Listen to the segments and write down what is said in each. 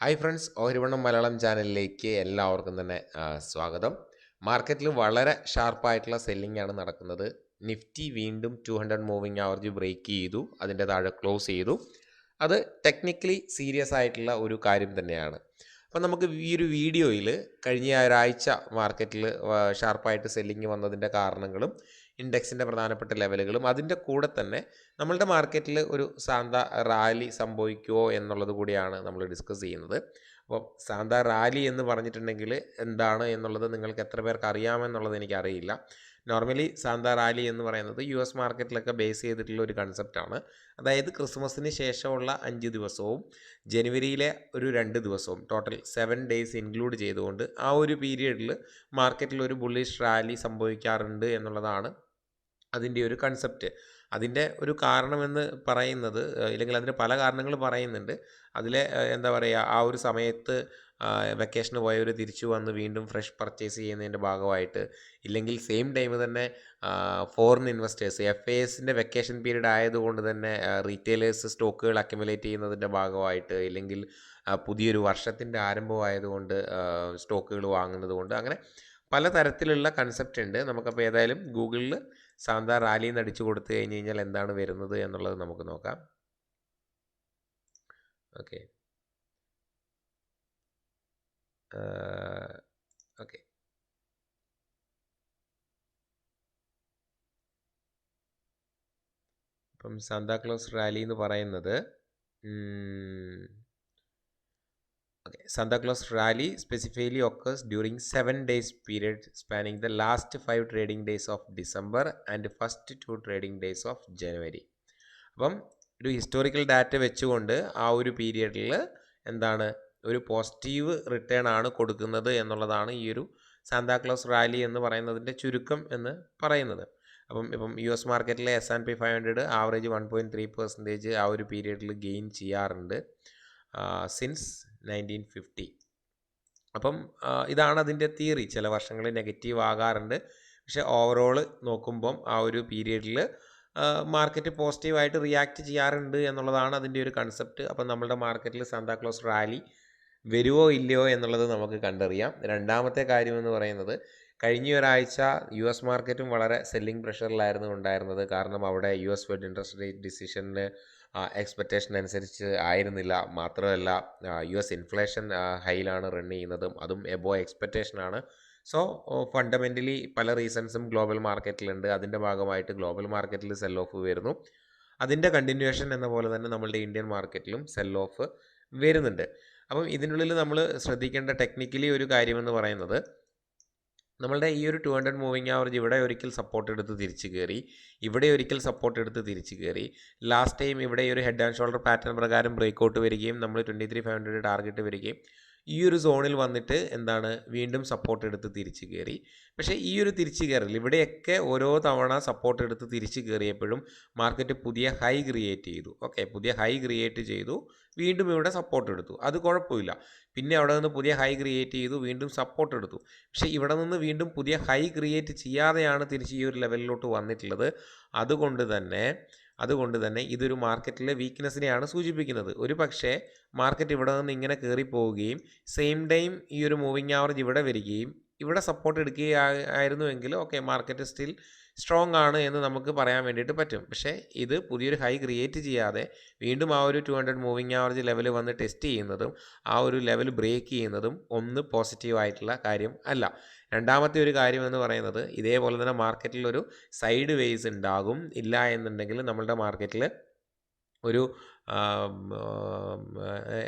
Hi friends, ഓഹരിവണ്ണം Malayalam ചാനലിലേക്ക് എല്ലാവർക്കും തന്നെ സ്വാഗതം. മാർക്കറ്റിൽ വളരെ ഷാർപ്പായിട്ടുള്ള സെല്ലിംഗ് ആണ് നടക്കുന്നത്. നിഫ്റ്റി വീണ്ടും 200 മൂവിങ് ആവറേജ് ബ്രേക്ക് ചെയ്തു, അതിൻ്റെ താഴെ ക്ലോസ് ചെയ്തു. അത് ടെക്നിക്കലി സീരിയസ് ആയിട്ടുള്ള ഒരു കാര്യം തന്നെയാണ്. അപ്പം നമുക്ക് ഈ ഒരു വീഡിയോയിൽ കഴിഞ്ഞ ഒരാഴ്ച മാർക്കറ്റിൽ ഷാർപ്പായിട്ട് സെല്ലിംഗ് വന്നതിൻ്റെ കാരണങ്ങളും ഇൻഡെക്സിൻ്റെ പ്രധാനപ്പെട്ട ലെവലുകളും അതിൻ്റെ കൂടെ തന്നെ നമ്മളുടെ മാർക്കറ്റിൽ ഒരു സാന്ത റാലി സംഭവിക്കുമോ എന്നുള്ളത് കൂടിയാണ് നമ്മൾ ഡിസ്കസ് ചെയ്യുന്നത്. അപ്പോൾ സാന്ത റാലി എന്ന് പറഞ്ഞിട്ടുണ്ടെങ്കിൽ എന്താണ് എന്നുള്ളത് നിങ്ങൾക്ക് എത്ര പേർക്ക് അറിയാമെന്നുള്ളത് എനിക്കറിയില്ല. നോർമലി സാന്ത റാലി എന്ന് പറയുന്നത് US മാർക്കറ്റിലൊക്കെ ബേസ് ചെയ്തിട്ടുള്ള ഒരു കൺസെപ്റ്റാണ്. അതായത് ക്രിസ്മസിന് ശേഷമുള്ള 5 ദിവസവും ജനുവരിയിലെ ഒരു 2 ദിവസവും ടോട്ടൽ 7 ഡേയ്സ് ഇൻക്ലൂഡ് ചെയ്തുകൊണ്ട് ആ ഒരു പീരിയഡിൽ മാർക്കറ്റിൽ ഒരു ബുള്ളിഷ് റാലി സംഭവിക്കാറുണ്ട് എന്നുള്ളതാണ് അതിൻ്റെ ഒരു കൺസെപ്റ്റ്. അതിൻ്റെ ഒരു കാരണമെന്ന് പറയുന്നത്, ഇല്ലെങ്കിൽ അതിന് പല കാരണങ്ങൾ പറയുന്നുണ്ട്. അതിലെ എന്താ പറയുക, ആ ഒരു സമയത്ത് വെക്കേഷന് പോയവർ തിരിച്ചു വന്ന് വീണ്ടും ഫ്രഷ് പർച്ചേസ് ചെയ്യുന്നതിൻ്റെ ഭാഗമായിട്ട്, ഇല്ലെങ്കിൽ സെയിം ടൈം തന്നെ ഫോറിൻ ഇൻവെസ്റ്റേഴ്സ് FASൻ്റെ വെക്കേഷൻ പീരീഡ് ആയതുകൊണ്ട് തന്നെ റീറ്റെയിലേഴ്സ് സ്റ്റോക്കുകൾ അക്യുമുലേറ്റ് ചെയ്യുന്നതിൻ്റെ ഭാഗമായിട്ട്, ഇല്ലെങ്കിൽ പുതിയൊരു വർഷത്തിൻ്റെ ആരംഭമായതുകൊണ്ട് സ്റ്റോക്കുകൾ വാങ്ങുന്നത് കൊണ്ട്, അങ്ങനെ പലതരത്തിലുള്ള കൺസെപ്റ്റ് ഉണ്ട്. നമുക്കപ്പോൾ ഏതായാലും ഗൂഗിളിൽ സാന്ത റാലി എന്ന് അടിച്ചു കൊടുത്തു കഴിഞ്ഞ് കഴിഞ്ഞാൽ എന്താണ് വരുന്നത് എന്നുള്ളത് നമുക്ക് നോക്കാം. ഓക്കെ ഓക്കെ ഇപ്പം സാന്താക്ലോസ് റാലി എന്ന് പറയുന്നത് Santa Claus rally specifically occurs during 7 days period spanning the last 5 trading days of December and first 2 trading days of January. അപ്പം ഒരു ഹിസ്റ്റോറിക്കൽ ഡാറ്റ വെച്ചുകൊണ്ട് ആ ഒരു പീരിയഡിൽ എന്താണ് ഒരു പോസിറ്റീവ് റിട്ടേൺ ആണ് കൊടുക്കുന്നത് എന്നുള്ളതാണ് ഈ ഒരു സാന്താക്ലോസ് റാലി എന്ന് പറയുന്നതിൻ്റെ ചുരുക്കം എന്ന് പറയുന്നത്. ഇപ്പം US മാർക്കറ്റിലെ S&P 500 ആവറേജ് 1.3% ആ ഒരു പീരിയഡിൽ ഗെയിൻ ചെയ്യാറുണ്ട് സിൻസ് 1950. അപ്പം ഇതാണ് അതിൻ്റെ തിയറി. ചില വർഷങ്ങളിൽ നെഗറ്റീവ് ആകാറുണ്ട്, പക്ഷേ ഓവറോൾ നോക്കുമ്പം ആ ഒരു പീരിയഡിൽ മാർക്കറ്റ് പോസിറ്റീവായിട്ട് റിയാക്ട് ചെയ്യാറുണ്ട് എന്നുള്ളതാണ് അതിൻ്റെ ഒരു കൺസെപ്റ്റ്. അപ്പം നമ്മളുടെ മാർക്കറ്റിൽ സാന്താക്ലോസ് റാലി വരുമോ ഇല്ലയോ എന്നുള്ളത് നമുക്ക് കണ്ടറിയാം. രണ്ടാമത്തെ കാര്യമെന്ന് പറയുന്നത്, കഴിഞ്ഞ ഒരാഴ്ച US മാർക്കറ്റും വളരെ സെല്ലിംഗ് പ്രഷറിലായിരുന്നു ഉണ്ടായിരുന്നത്. കാരണം അവിടെ US ഫെഡ് ഇൻട്രസ്റ്റ് റേറ്റ് ഡിസിഷന് എക്സ്പെക്റ്റേഷൻ അനുസരിച്ച് ആയിരുന്നില്ല. മാത്രമല്ല US ഇൻഫ്ലേഷൻ ഹൈയിലാണ് റൺ ചെയ്യുന്നതും, അതും എബോ എക്സ്പെക്റ്റേഷനാണ്. സോ ഫണ്ടമെൻ്റലി പല റീസൺസും ഗ്ലോബൽ മാർക്കറ്റിലുണ്ട്. അതിൻ്റെ ഭാഗമായിട്ട് ഗ്ലോബൽ മാർക്കറ്റിൽ സെൽ ഓഫ് വരുന്നു. അതിൻ്റെ കണ്ടിന്യൂവേഷൻ എന്ന പോലെ തന്നെ നമ്മളുടെ ഇന്ത്യൻ മാർക്കറ്റിലും സെൽ ഓഫ് വരുന്നുണ്ട്. അപ്പം ഇതിനുള്ളിൽ നമ്മൾ ശ്രദ്ധിക്കേണ്ട ടെക്നിക്കലി ഒരു കാര്യമെന്ന് പറയുന്നത്, നമ്മളുടെ ഈ ഒരു 200 മൂവിങ് ആവറേജ് ഇവിടെ ഒരിക്കൽ സപ്പോർട്ട് എടുത്ത് തിരിച്ച് കയറി, ഇവിടെ ഒരിക്കൽ സപ്പോർട്ട് എടുത്ത് തിരിച്ച് കയറി. ലാസ്റ്റ് ടൈം ഇവിടെ ഒരു ഹെഡ് ആൻഡ് ഷോൾഡർ പാറ്റേൺ പ്രകാരം ബ്രേക്കൗട്ട് വരികയും നമ്മൾ 23,500 ടാർഗറ്റ് വരികയും ഈ ഒരു സോണിൽ വന്നിട്ട് എന്താണ് വീണ്ടും സപ്പോർട്ട് എടുത്ത് തിരിച്ച് കയറി. പക്ഷേ ഈ ഒരു തിരിച്ച് കയറൽ ഇവിടെയൊക്കെ ഓരോ തവണ സപ്പോർട്ട് എടുത്ത് തിരിച്ച് കയറിയപ്പോഴും മാർക്കറ്റ് പുതിയ ഹൈ ക്രിയേറ്റ് ചെയ്തു. പുതിയ ഹൈ ക്രിയേറ്റ് ചെയ്തു, വീണ്ടും ഇവിടെ സപ്പോർട്ട് എടുത്തു, അത് കുഴപ്പമില്ല. പിന്നെ അവിടെ നിന്ന് പുതിയ ഹൈ ക്രിയേറ്റ് ചെയ്തു, വീണ്ടും സപ്പോർട്ട് എടുത്തു. പക്ഷേ ഇവിടെ നിന്ന് വീണ്ടും പുതിയ ഹൈ ക്രിയേറ്റ് ചെയ്യാതെയാണ് തിരിച്ച് ഈ ഒരു ലെവലിലോട്ട് വന്നിട്ടുള്ളത്. അതുകൊണ്ട് തന്നെ ഇതൊരു മാർക്കറ്റിലെ വീക്ക്നെസ്സിനെയാണ് സൂചിപ്പിക്കുന്നത്. ഒരു പക്ഷേ മാർക്കറ്റ് ഇവിടെ നിന്ന് ഇങ്ങനെ കയറി പോവുകയും സെയിം ടൈം ഈ ഒരു മൂവിങ് ആവറേജ് ഇവിടെ വരികയും ഇവിടെ സപ്പോർട്ട് എടുക്കുകയായിരുന്നുവെങ്കിൽ മാർക്കറ്റ് സ്റ്റിൽ സ്ട്രോങ് ആണ് എന്ന് നമുക്ക് പറയാൻ വേണ്ടിയിട്ട് പറ്റും. പക്ഷേ ഇത് പുതിയൊരു ഹൈ ക്രിയേറ്റ് ചെയ്യാതെ വീണ്ടും ആ ഒരു 200 മൂവിങ് ആവറേജ് ലെവൽ വന്ന് ടെസ്റ്റ് ചെയ്യുന്നതും ആ ഒരു ലെവൽ ബ്രേക്ക് ചെയ്യുന്നതും ഒന്ന് പോസിറ്റീവായിട്ടുള്ള കാര്യം അല്ല. രണ്ടാമത്തെ ഒരു കാര്യം എന്ന് പറയുന്നത്, ഇതേപോലെ തന്നെ മാർക്കറ്റിൽ ഒരു സൈഡ് വേസ് ഉണ്ടാകും. ഇല്ല എന്നുണ്ടെങ്കിൽ നമ്മളുടെ മാർക്കറ്റിൽ ഒരു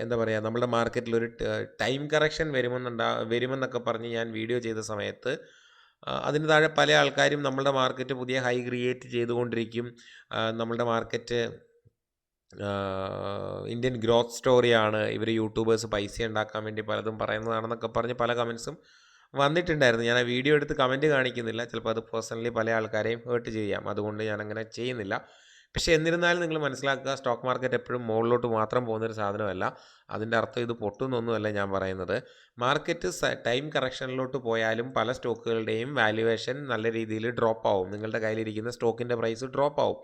എന്താ പറയുക, നമ്മളുടെ മാർക്കറ്റിൽ ഒരു ടൈം കറക്ഷൻ വരുമെന്നൊക്കെ പറഞ്ഞ് ഞാൻ വീഡിയോ ചെയ്ത സമയത്ത് അതിന് താഴെ പല ആൾക്കാരും നമ്മളുടെ മാർക്കറ്റ് പുതിയ ഹൈ ക്രിയേറ്റ് ചെയ്തുകൊണ്ടിരിക്കും, നമ്മളുടെ മാർക്കറ്റ് ഇന്ത്യൻ ഗ്രോത്ത് സ്റ്റോറിയാണ്, ഇവർ യൂട്യൂബേഴ്സ് പൈസ ഉണ്ടാക്കാൻ വേണ്ടി പലതും പറയുന്നതാണെന്നൊക്കെ പറഞ്ഞ് പല കമൻസും വന്നിട്ടുണ്ടായിരുന്നു. ഞാൻ ആ വീഡിയോ എടുത്ത് കമൻറ്റ് കാണിക്കുന്നില്ല, ചിലപ്പോൾ അത് പേഴ്സണലി പല ആൾക്കാരെയും ഹേർട്ട് ചെയ്യാം, അതുകൊണ്ട് ഞാനങ്ങനെ ചെയ്യുന്നില്ല. പക്ഷേ എന്നിരുന്നാലും നിങ്ങൾ മനസ്സിലാക്കുക, സ്റ്റോക്ക് മാർക്കറ്റ് എപ്പോഴും മുകളിലോട്ട് മാത്രം പോകുന്നൊരു സാധനമല്ല. അതിൻ്റെ അർത്ഥം ഇത് പൊട്ടുന്നൊന്നുമല്ല ഞാൻ പറയുന്നത്. മാർക്കറ്റ് ടൈം കറക്ഷനിലോട്ട് പോയാലും പല സ്റ്റോക്കുകളുടെയും വാല്യുവേഷൻ നല്ല രീതിയിൽ ഡ്രോപ്പ് ആവും. നിങ്ങളുടെ കയ്യിലിരിക്കുന്ന സ്റ്റോക്കിൻ്റെ പ്രൈസ് ഡ്രോപ്പ് ആവും.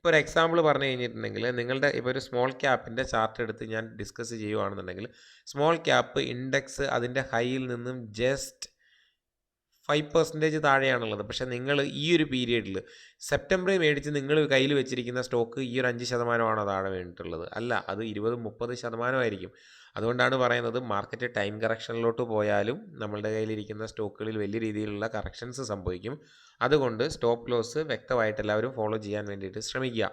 ഇപ്പോൾ ഒരു എക്സാമ്പിൾ പറഞ്ഞു കഴിഞ്ഞിട്ടുണ്ടെങ്കിൽ നിങ്ങളുടെ ഇപ്പോൾ ഒരു സ്മോൾ ക്യാപ്പിൻ്റെ ചാർട്ട് എടുത്ത് ഞാൻ ഡിസ്കസ് ചെയ്യുകയാണെന്നുണ്ടെങ്കിൽ സ്മോൾ ക്യാപ്പ് ഇൻഡെക്സ് അതിൻ്റെ ഹൈയിൽ നിന്നും ജസ്റ്റ് 5% താഴെയാണുള്ളത്. പക്ഷേ നിങ്ങൾ ഈ ഒരു പീരിയഡിൽ സെപ്റ്റംബറിൽ മേടിച്ച് നിങ്ങൾ കയ്യിൽ വെച്ചിരിക്കുന്ന സ്റ്റോക്ക് ഈ ഒരു 5% താഴെ വീണിട്ടുള്ളത് അല്ല, അത് 20-30% അതുകൊണ്ടാണ് പറയുന്നത് മാർക്കറ്റ് ടൈം കറക്ഷനിലോട്ട് പോയാലും നമ്മളുടെ കയ്യിലിരിക്കുന്ന സ്റ്റോക്കുകളിൽ വലിയ രീതിയിലുള്ള കറക്ഷൻസ് സംഭവിക്കും. അതുകൊണ്ട് സ്റ്റോപ്പ് ലോസ് വ്യക്തമായിട്ട് എല്ലാവരും ഫോളോ ചെയ്യാൻ വേണ്ടിയിട്ട് ശ്രമിക്കുക.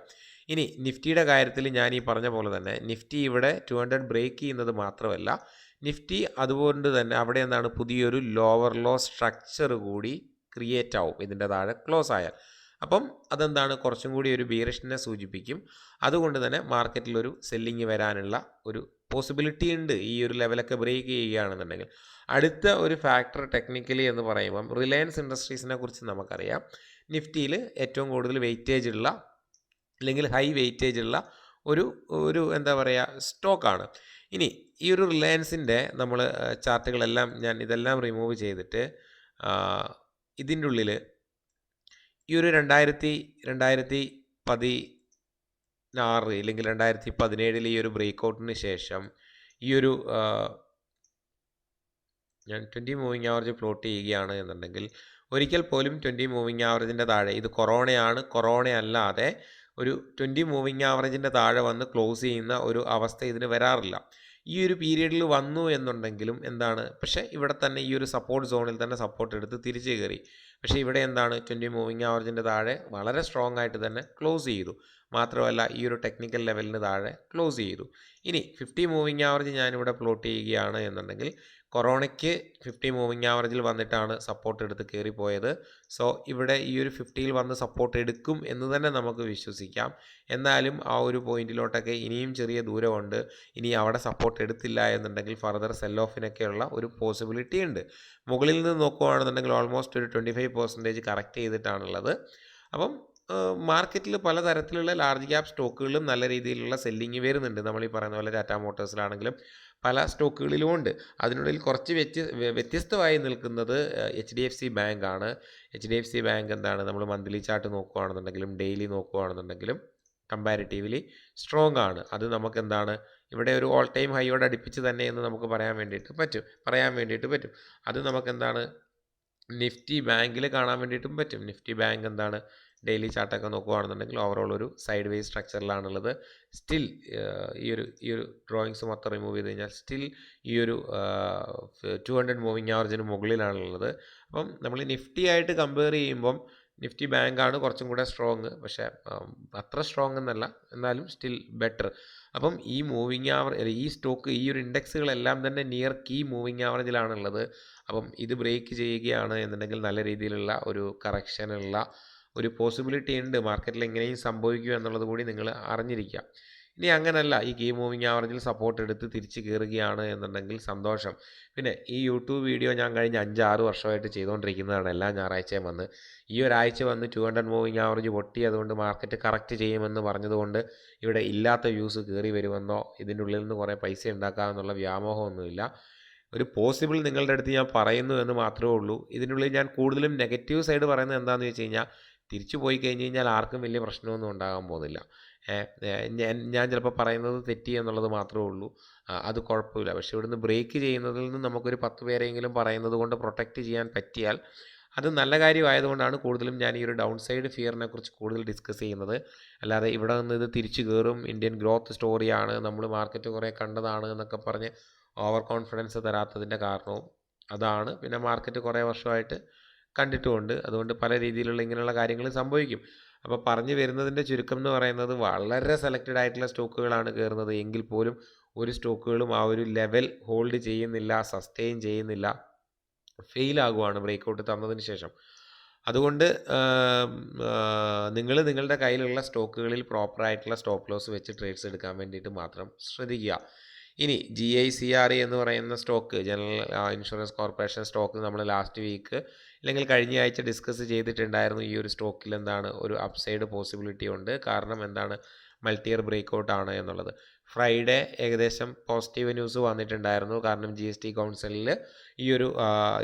ഇനി നിഫ്റ്റിയുടെ കാര്യത്തിൽ ഞാൻ ഈ പറഞ്ഞ പോലെ തന്നെ നിഫ്റ്റി ഇവിടെ 200 ബ്രേക്ക് ചെയ്യുന്നത് മാത്രമല്ല, നിഫ്റ്റി അതുകൊണ്ട് തന്നെ അവിടെ എന്താണ് പുതിയൊരു ലോവർ ലോ സ്ട്രക്ചർ കൂടി ക്രിയേറ്റ് ആവും ഇതിൻ്റെ താഴെ ക്ലോസ് ആയാൽ. അപ്പം അതെന്താണ് കുറച്ചും കൂടി ഒരു ബീറിഷിനെ സൂചിപ്പിക്കും. അതുകൊണ്ട് തന്നെ മാർക്കറ്റിലൊരു സെല്ലിങ് വരാനുള്ള ഒരു പോസിബിലിറ്റി ഉണ്ട് ഈ ഒരു ലെവലൊക്കെ ബ്രേക്ക് ചെയ്യുകയാണെന്നുണ്ടെങ്കിൽ. അടുത്ത ഒരു ഫാക്ടർ ടെക്നിക്കലി എന്ന് പറയുമ്പം റിലയൻസ് ഇൻഡസ്ട്രീസിനെ കുറിച്ച് നമുക്കറിയാം. നിഫ്റ്റിയിൽ ഏറ്റവും കൂടുതൽ വെയിറ്റേജ് ഉള്ള അല്ലെങ്കിൽ ഹൈ വെയിറ്റേജ് ഉള്ള ഒരു എന്താ പറയുക സ്റ്റോക്കാണ്. ഇനി ഈ ഒരു റിലയൻസിൻ്റെ നമ്മൾ ചാർട്ടുകളെല്ലാം ഞാൻ ഇതെല്ലാം റിമൂവ് ചെയ്തിട്ട് ഇതിൻ്റെ ഉള്ളിൽ ഈ ഒരു 2016 ഇല്ലെങ്കിൽ 2017 ഈ ഒരു ബ്രേക്കൗട്ടിന് ശേഷം ഈ ഒരു ഞാൻ 20 മൂവിങ് ആവറേജ് പ്ലോട്ട് ചെയ്യുകയാണ് എന്നുണ്ടെങ്കിൽ ഒരിക്കൽ പോലും 20 മൂവിങ് ആവറേജിൻ്റെ താഴെ, ഇത് കൊറോണ അല്ലാതെ ഒരു 20 മൂവിങ് ആവറേജിൻ്റെ താഴെ വന്ന് ക്ലോസ് ചെയ്യുന്ന ഒരു അവസ്ഥ ഇതിന് വരാറില്ല. ഈ ഒരു പീരീഡിൽ വന്നു എന്നുണ്ടെങ്കിലും എന്താണ്, പക്ഷേ ഇവിടെ തന്നെ ഈ ഒരു സപ്പോർട്ട് സോണിൽ തന്നെ സപ്പോർട്ട് എടുത്ത് തിരിച്ച് കയറി. പക്ഷേ ഇവിടെ എന്താണ് 20 മൂവിങ് ആവറേജിൻ്റെ താഴെ വളരെ സ്ട്രോങ് ആയിട്ട് തന്നെ ക്ലോസ് ചെയ്തു. മാത്രമല്ല ഈ ഒരു ടെക്നിക്കൽ ലെവലിന് താഴെ ക്ലോസ് ചെയ്തു. ഇനി 50 മൂവിങ് ആവറേജ് ഞാനിവിടെ പ്ലോട്ട് ചെയ്യുകയാണ് എന്നുണ്ടെങ്കിൽ കൊറോണയ്ക്ക് 50 മൂവിങ് ആവറേജിൽ വന്നിട്ടാണ് സപ്പോർട്ട് എടുത്ത് കയറിപ്പോയത്. സോ ഇവിടെ ഈ ഒരു 50യിൽ വന്ന് സപ്പോർട്ട് എടുക്കും എന്ന് തന്നെ നമുക്ക് വിശ്വസിക്കാം. എന്നാലും ആ ഒരു പോയിന്റിലോട്ടൊക്കെ ഇനിയും ചെറിയ ദൂരമുണ്ട്. ഇനി അവിടെ സപ്പോർട്ട് എടുത്തില്ല എന്നുണ്ടെങ്കിൽ ഫർദർ സെൽ ഓഫിനൊക്കെയുള്ള ഒരു പോസിബിലിറ്റി ഉണ്ട്. മുകളിൽ നിന്ന് നോക്കുകയാണെന്നുണ്ടെങ്കിൽ ഓൾമോസ്റ്റ് ഒരു 25% കറക്റ്റ് ചെയ്തിട്ടാണുള്ളത്. അപ്പം മാർക്കറ്റിൽ പലതരത്തിലുള്ള ലാർജ് ക്യാപ് സ്റ്റോക്കുകളിലും നല്ല രീതിയിലുള്ള സെല്ലിങ് വരുന്നുണ്ട്. നമ്മൾ ഈ പറയുന്ന പോലെ ടാറ്റ മോട്ടോഴ്സിലാണെങ്കിലും പല സ്റ്റോക്കുകളിലും ഉണ്ട്. അതിനുള്ളിൽ കുറച്ച് വ്യത്യസ്തമായി നിൽക്കുന്നത് HDFC ബാങ്ക് ആണ്. HDFC ബാങ്ക് എന്താണ്, നമ്മൾ മന്ത്ലി ചാർട്ട് നോക്കുകയാണെന്നുണ്ടെങ്കിലും ഡെയിലി നോക്കുകയാണെന്നുണ്ടെങ്കിലും കമ്പാരിറ്റീവ്ലി സ്ട്രോങ് ആണ്. അത് നമുക്ക് എന്താണ് ഇവിടെ ഒരു ഓൾ ടൈം ഹൈയോട് അടുപ്പിച്ച് തന്നെ എന്ന് നമുക്ക് പറയാൻ വേണ്ടിയിട്ട് പറ്റും. അത് നമുക്കെന്താണ് നിഫ്റ്റി ബാങ്കിൽ കാണാൻ വേണ്ടിയിട്ടും പറ്റും. നിഫ്റ്റി ബാങ്ക് എന്താണ് ഡെയിലി ചാർട്ടൊക്കെ നോക്കുകയാണെന്നുണ്ടെങ്കിൽ ഓവറോൾ ഒരു സൈഡ് വേസ് സ്ട്രക്ചറിലാണുള്ളത്. സ്റ്റിൽ ഈ ഒരു ഡ്രോയിങ്സ് മൊത്തം റിമൂവ് ചെയ്ത് കഴിഞ്ഞാൽ സ്റ്റിൽ ഈ ഒരു 200 മൂവിങ് ആവറേജിന് മുകളിലാണുള്ളത്. അപ്പം നമ്മൾ നിഫ്റ്റി ആയിട്ട് കമ്പയർ ചെയ്യുമ്പം നിഫ്റ്റി ബാങ്കാണ് കുറച്ചും കൂടെ സ്ട്രോങ്. പക്ഷേ അത്ര സ്ട്രോങ് എന്നല്ല, എന്നാലും സ്റ്റിൽ ബെറ്റർ. അപ്പം ഈ ഈ സ്റ്റോക്ക് ഈ ഒരു ഇൻഡെക്സുകളെല്ലാം തന്നെ നിയർ കീ മൂവിങ് ആവറേജിലാണുള്ളത്. അപ്പം ഇത് ബ്രേക്ക് ചെയ്യുകയാണ് എന്നുണ്ടെങ്കിൽ നല്ല രീതിയിലുള്ള ഒരു കറക്ഷനുള്ള ഒരു പോസിബിലിറ്റി ഉണ്ട്. മാർക്കറ്റിൽ എങ്ങനെയും സംഭവിക്കും എന്നുള്ളത് കൂടി നിങ്ങൾ അറിഞ്ഞിരിക്കുക. ഇനി അങ്ങനല്ല, ഈ കീ മൂവിങ് ആവറേജിൽ സപ്പോർട്ട് എടുത്ത് തിരിച്ച് കയറുകയാണ് എന്നുണ്ടെങ്കിൽ സന്തോഷം. പിന്നെ ഈ യൂട്യൂബ് വീഡിയോ ഞാൻ കഴിഞ്ഞ 5-6 വർഷമായിട്ട് ചെയ്തുകൊണ്ടിരിക്കുന്നതാണ്. എല്ലാ ഞായറാഴ്ചയും വന്ന് ഈ ഒരാഴ്ച വന്ന് 200 മൂവിങ് ആവറേജ് പൊട്ടി അതുകൊണ്ട് മാർക്കറ്റ് കറക്റ്റ് ചെയ്യുമെന്ന് പറഞ്ഞതുകൊണ്ട് ഇവിടെ ഇല്ലാത്ത വ്യൂസ് കയറി വരുമെന്നോ ഇതിൻ്റെ ഉള്ളിൽ നിന്ന് കുറേ പൈസ ഉണ്ടാക്കാമെന്നുള്ള വ്യാമോഹമൊന്നുമില്ല. ഒരു പോസിബിൾ നിങ്ങളുടെ അടുത്ത് ഞാൻ പറയുന്നു എന്ന് മാത്രമേ ഉള്ളൂ. ഇതിനുള്ളിൽ ഞാൻ കൂടുതലും നെഗറ്റീവ് സൈഡ് പറയുന്നത് എന്താണെന്ന് വെച്ച് കഴിഞ്ഞാൽ തിരിച്ചു പോയി കഴിഞ്ഞ് കഴിഞ്ഞാൽ ആർക്കും വലിയ പ്രശ്നമൊന്നും ഉണ്ടാകാൻ പോകുന്നില്ല. ഞാൻ ചിലപ്പോൾ പറയുന്നത് തെറ്റി എന്നുള്ളത് മാത്രമേ ഉള്ളൂ. അത് കുഴപ്പമില്ല. പക്ഷേ ഇവിടുന്ന് ബ്രേക്ക് ചെയ്യുന്നതിൽ നിന്ന് നമുക്കൊരു 10 പേരെങ്കിലും പറയുന്നത് കൊണ്ട് പ്രൊട്ടക്റ്റ് ചെയ്യാൻ പറ്റിയാൽ അത് നല്ല കാര്യമായതുകൊണ്ടാണ് കൂടുതലും ഞാൻ ഈ ഒരു ഡൗൺ സൈഡ് ഫിയറിനെ കുറിച്ച് കൂടുതൽ ഡിസ്കസ് ചെയ്യുന്നത്. അല്ലാതെ ഇവിടെ നിന്ന് ഇത് തിരിച്ചു കയറും, ഇന്ത്യൻ ഗ്രോത്ത് സ്റ്റോറിയാണ്, നമ്മൾ മാർക്കറ്റ് കുറേ കണ്ടതാണ് എന്നൊക്കെ പറഞ്ഞ് ഓവർ കോൺഫിഡൻസ് തരാത്തതിൻ്റെ കാരണവും അതാണ്. പിന്നെ മാർക്കറ്റ് കുറേ വർഷമായിട്ട് കണ്ടിട്ടുമുണ്ട്. അതുകൊണ്ട് പല രീതിയിലുള്ള ഇങ്ങനെയുള്ള കാര്യങ്ങൾ സംഭവിക്കും. അപ്പോൾ പറഞ്ഞു വരുന്നതിൻ്റെ ചുരുക്കം എന്ന് പറയുന്നത് വളരെ സെലക്റ്റഡ് ആയിട്ടുള്ള സ്റ്റോക്കുകളാണ് കയറുന്നത് എങ്കിൽ പോലും ഒരു സ്റ്റോക്കുകളും ആ ഒരു ലെവൽ ഹോൾഡ് ചെയ്യുന്നില്ല, സസ്റ്റെയിൻ ചെയ്യുന്നില്ല, ഫെയിൽ ആകുവാണ് ബ്രേക്കൗട്ട് തന്നതിന് ശേഷം. അതുകൊണ്ട് നിങ്ങൾ നിങ്ങളുടെ കയ്യിലുള്ള സ്റ്റോക്കുകളിൽ പ്രോപ്പറായിട്ടുള്ള സ്റ്റോപ്പ് ലോസ് വെച്ച് ട്രേഡ്സ് എടുക്കാൻ വേണ്ടിയിട്ട് മാത്രം ശ്രദ്ധിക്കുക. ഇനി GICRE എന്ന് പറയുന്ന stock, general insurance corporation stock, നമ്മൾ ലാസ്റ്റ് വീക്ക് അല്ലെങ്കിൽ കഴിഞ്ഞ ആഴ്ച ഡിസ്കസ് ചെയ്തിട്ടുണ്ടായിരുന്നു. ഈ ഒരു സ്റ്റോക്കിൽ എന്താണ് ഒരു അപ്സൈഡ് പോസിബിലിറ്റി ഉണ്ട്. കാരണം എന്താണ് മൾട്ടി ഇയർ ബ്രേക്കൗട്ട് ആണ് എന്നുള്ളത്. ഫ്രൈഡേ ഏകദേശം പോസിറ്റീവ് ന്യൂസ് വന്നിട്ടുണ്ടായിരുന്നു. കാരണം GST കൗൺസിലിൽ ഈ ഒരു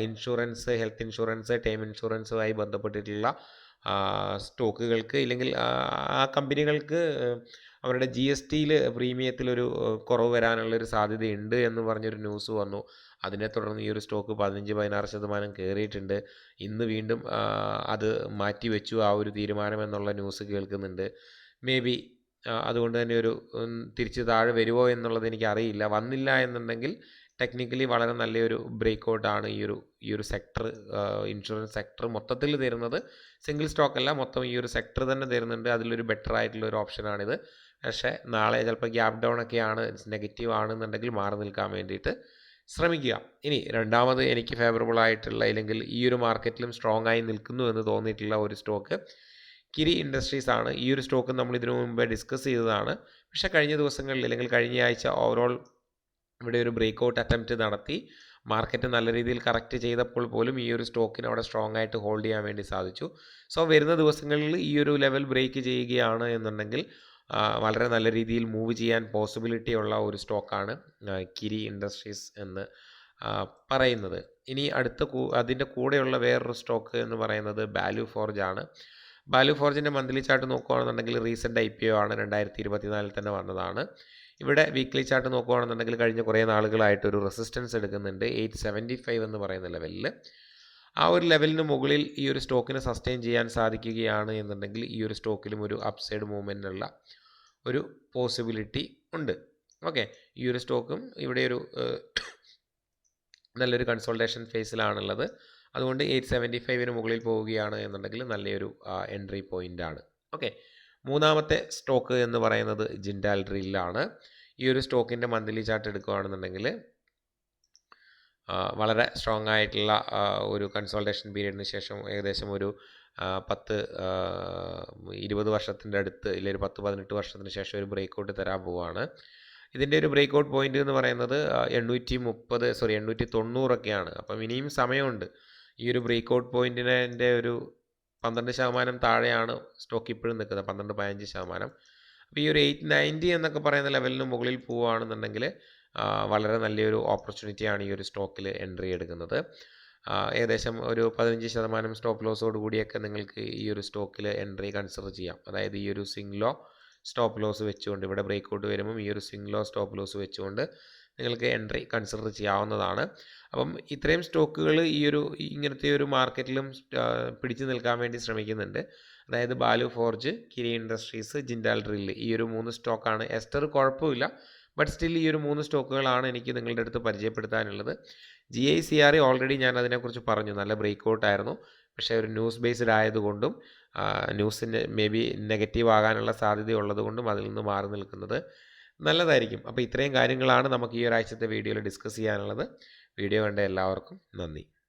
ഇൻഷുറൻസ്, ഹെൽത്ത് ഇൻഷുറൻസ്, ടേം ഇൻഷുറൻസുമായി ബന്ധപ്പെട്ടിട്ടുള്ള സ്റ്റോക്കുകൾക്ക് ഇല്ലെങ്കിൽ ആ കമ്പനികൾക്ക് അവരുടെ GSTയിൽ പ്രീമിയത്തിലൊരു കുറവ് വരാനുള്ളൊരു സാധ്യതയുണ്ട് എന്ന് പറഞ്ഞൊരു ന്യൂസ് വന്നു. അതിനെ തുടർന്ന് ഈ ഒരു സ്റ്റോക്ക് 15-16% കയറിയിട്ടുണ്ട്. ഇന്ന് വീണ്ടും അത് മാറ്റിവെച്ചു ആ ഒരു തീരുമാനം എന്നുള്ള ന്യൂസ് കേൾക്കുന്നുണ്ട്. മേ ബി അതുകൊണ്ട് തന്നെ ഒരു തിരിച്ച് താഴെ വരുമോ എന്നുള്ളത് എനിക്കറിയില്ല. വന്നില്ല എന്നുണ്ടെങ്കിൽ ടെക്നിക്കലി വളരെ നല്ലൊരു ബ്രേക്കൗട്ടാണ് ഈ ഒരു സെക്ടർ, ഇൻഷുറൻസ് സെക്ടർ മൊത്തത്തിൽ തരുന്നത്. സിംഗിൾ സ്റ്റോക്ക് അല്ല, മൊത്തം ഈ ഒരു സെക്ടർ തന്നെ തരുന്നുണ്ട്. അതിലൊരു ബെറ്റർ ആയിട്ടുള്ള ഒരു ഓപ്ഷനാണിത്. പക്ഷേ നാളെ ചിലപ്പോൾ ഗ്യാപ്പ് ഡൗൺ ഒക്കെയാണ്, നെഗറ്റീവ് ആണെന്നുണ്ടെങ്കിൽ മാറി നിൽക്കാൻ വേണ്ടിയിട്ട് ശ്രമിക്കുക. ഇനി രണ്ടാമത് എനിക്ക് ഫേവറബിൾ ആയിട്ടുള്ള അല്ലെങ്കിൽ ഈ ഒരു മാർക്കറ്റിലും സ്ട്രോങ് ആയി നിൽക്കുന്നു എന്ന് തോന്നിയിട്ടുള്ള ഒരു സ്റ്റോക്ക് കിരി ഇൻഡസ്ട്രീസ് ആണ്. ഈ ഒരു സ്റ്റോക്ക് നമ്മൾ ഇതിനു മുമ്പേ ഡിസ്കസ് ചെയ്തതാണ്. പക്ഷേ കഴിഞ്ഞ ദിവസങ്ങളിൽ അല്ലെങ്കിൽ കഴിഞ്ഞ ആഴ്ച ഓവറോൾ ഇവിടെ ഒരു ബ്രേക്കൗട്ട് അറ്റംപ്റ്റ് നടത്തി മാർക്കറ്റ് നല്ല രീതിയിൽ കറക്റ്റ് ചെയ്തപ്പോൾ പോലും ഈ ഒരു സ്റ്റോക്കിന് അവിടെ സ്ട്രോങ് ആയിട്ട് ഹോൾഡ് ചെയ്യാൻ വേണ്ടി സാധിച്ചു. സോ വരുന്ന ദിവസങ്ങളിൽ ഈ ഒരു ലെവൽ ബ്രേക്ക് ചെയ്യുകയാണ് എന്നുണ്ടെങ്കിൽ വളരെ നല്ല രീതിയിൽ മൂവ് ചെയ്യാൻ പോസിബിലിറ്റി ഉള്ള ഒരു സ്റ്റോക്കാണ് കിരി ഇൻഡസ്ട്രീസ് എന്ന് പറയുന്നത്. ഇനി അതിൻ്റെ കൂടെയുള്ള വേറൊരു സ്റ്റോക്ക് എന്ന് പറയുന്നത് വാല്യൂ ഫോർജ് ആണ്. വാല്യൂ ഫോർജിൻ്റെ മന്ത്ലി ചാർട്ട് നോക്കുകയാണെന്നുണ്ടെങ്കിൽ റീസെൻ്റ് IPO ആണ്, 2024 തന്നെ വന്നതാണ്. ഇവിടെ വീക്ക്ലി ചാർട്ട് നോക്കുകയാണെന്നുണ്ടെങ്കിൽ കഴിഞ്ഞ കുറേ നാളുകളായിട്ടൊരു റെസിസ്റ്റൻസ് എടുക്കുന്നുണ്ട് 875 എന്ന് പറയുന്ന ലെവലിൽ. ആ ഒരു ലെവലിന് മുകളിൽ ഈ ഒരു സ്റ്റോക്കിന് സസ്റ്റെയിൻ ചെയ്യാൻ സാധിക്കുകയാണ് എന്നുണ്ടെങ്കിൽ ഈ ഒരു സ്റ്റോക്കിലും ഒരു അപ്സൈഡ് മൂവ്മെൻറ്റിനുള്ള ഒരു പോസിബിലിറ്റി ഉണ്ട്. ഓക്കെ, ഈ ഒരു സ്റ്റോക്കും ഇവിടെ ഒരു നല്ലൊരു കൺസോൾട്ടേഷൻ ഫേസിലാണുള്ളത്. അതുകൊണ്ട് 875 മുകളിൽ പോവുകയാണ് എന്നുണ്ടെങ്കിൽ നല്ലൊരു എൻട്രി പോയിൻ്റാണ്. ഓക്കെ, മൂന്നാമത്തെ സ്റ്റോക്ക് എന്ന് പറയുന്നത് ജിൻഡാൽ ഡ്രില്ലാണ്. ഈ ഒരു സ്റ്റോക്കിൻ്റെ മന്ത്ലി ചാർട്ട് എടുക്കുകയാണെന്നുണ്ടെങ്കിൽ വളരെ സ്ട്രോങ് ആയിട്ടുള്ള ഒരു കൺസോൾട്ടേഷൻ പീരീഡിന് ശേഷം ഏകദേശം ഒരു 10-20 വർഷത്തിൻ്റെ അടുത്ത് ഇല്ല ഒരു 10-18 വർഷത്തിന് ശേഷം ഒരു ബ്രേക്കൗട്ട് തരാൻ പോവുകയാണ്. ഇതിൻ്റെ ഒരു ബ്രേക്കൗട്ട് പോയിൻ്റ് എന്ന് പറയുന്നത് 890 ഒക്കെയാണ്. അപ്പം ഇനിയും സമയമുണ്ട്. ഈ ഒരു ബ്രേക്കൗട്ട് പോയിൻറ്റിൻ്റെ ഒരു 12% താഴെയാണ് സ്റ്റോക്ക് ഇപ്പോഴും നിൽക്കുന്നത്, 12-15%. അപ്പോൾ ഈ ഒരു 890 എന്നൊക്കെ പറയുന്ന ലെവലിന് മുകളിൽ പോവുകയാണെന്നുണ്ടെങ്കിൽ വളരെ നല്ലൊരു ഓപ്പർച്യൂണിറ്റിയാണ് ഈ ഒരു സ്റ്റോക്കിൽ എൻട്രി എടുക്കുന്നത്. ഏകദേശം ഒരു 15% സ്റ്റോപ്പ് ലോസോട് കൂടിയൊക്കെ നിങ്ങൾക്ക് ഈ ഒരു സ്റ്റോക്കിൽ എൻട്രി കൺസിഡർ ചെയ്യാം. അതായത് ഈ ഒരു സ്വിംഗ് ലോ സ്റ്റോപ്പ് ലോസ് വെച്ചുകൊണ്ട് ഇവിടെ ബ്രേക്കൗട്ട് വരുമ്പം ഈ ഒരു സ്വിംഗ് ലോ സ്റ്റോപ്പ് ലോസ് വെച്ചുകൊണ്ട് നിങ്ങൾക്ക് എൻട്രി കൺസിഡർ ചെയ്യാവുന്നതാണ്. അപ്പം ഇത്രയും സ്റ്റോക്കുകൾ ഇങ്ങനത്തെ ഒരു മാർക്കറ്റിലും പിടിച്ചു നിൽക്കാൻ വേണ്ടി ശ്രമിക്കുന്നുണ്ട്. അതായത് value forge, Kiri industries, Jindal drill, ഈ ഒരു 3 സ്റ്റോക്കാണ്. എസ്റ്റർ കുഴപ്പമില്ല, ബട്ട് സ്റ്റിൽ ഈ ഒരു 3 സ്റ്റോക്കുകളാണ് എനിക്ക് നിങ്ങളുടെ അടുത്ത് പരിചയപ്പെടുത്താനുള്ളത്. GICRE ഓൾറെഡി ഞാൻ അതിനെക്കുറിച്ച് പറഞ്ഞു, നല്ല ബ്രേക്കൗട്ട് ആയിരുന്നു. പക്ഷേ ഒരു ന്യൂസ് ബേസ്ഡ് ആയതുകൊണ്ടും ന്യൂസിന് മേ ബി നെഗറ്റീവ് ആകാനുള്ള സാധ്യതയുള്ളത് കൊണ്ടും അതിൽ നിന്ന് മാറി നിൽക്കുന്നത് നല്ലതായിരിക്കും. അപ്പോൾ ഇത്രയും കാര്യങ്ങളാണ് നമുക്ക് ഈ ഒരാഴ്ചത്തെ വീഡിയോയിൽ ഡിസ്കസ് ചെയ്യാനുള്ളത്. വീഡിയോ കണ്ട എല്ലാവർക്കും നന്ദി.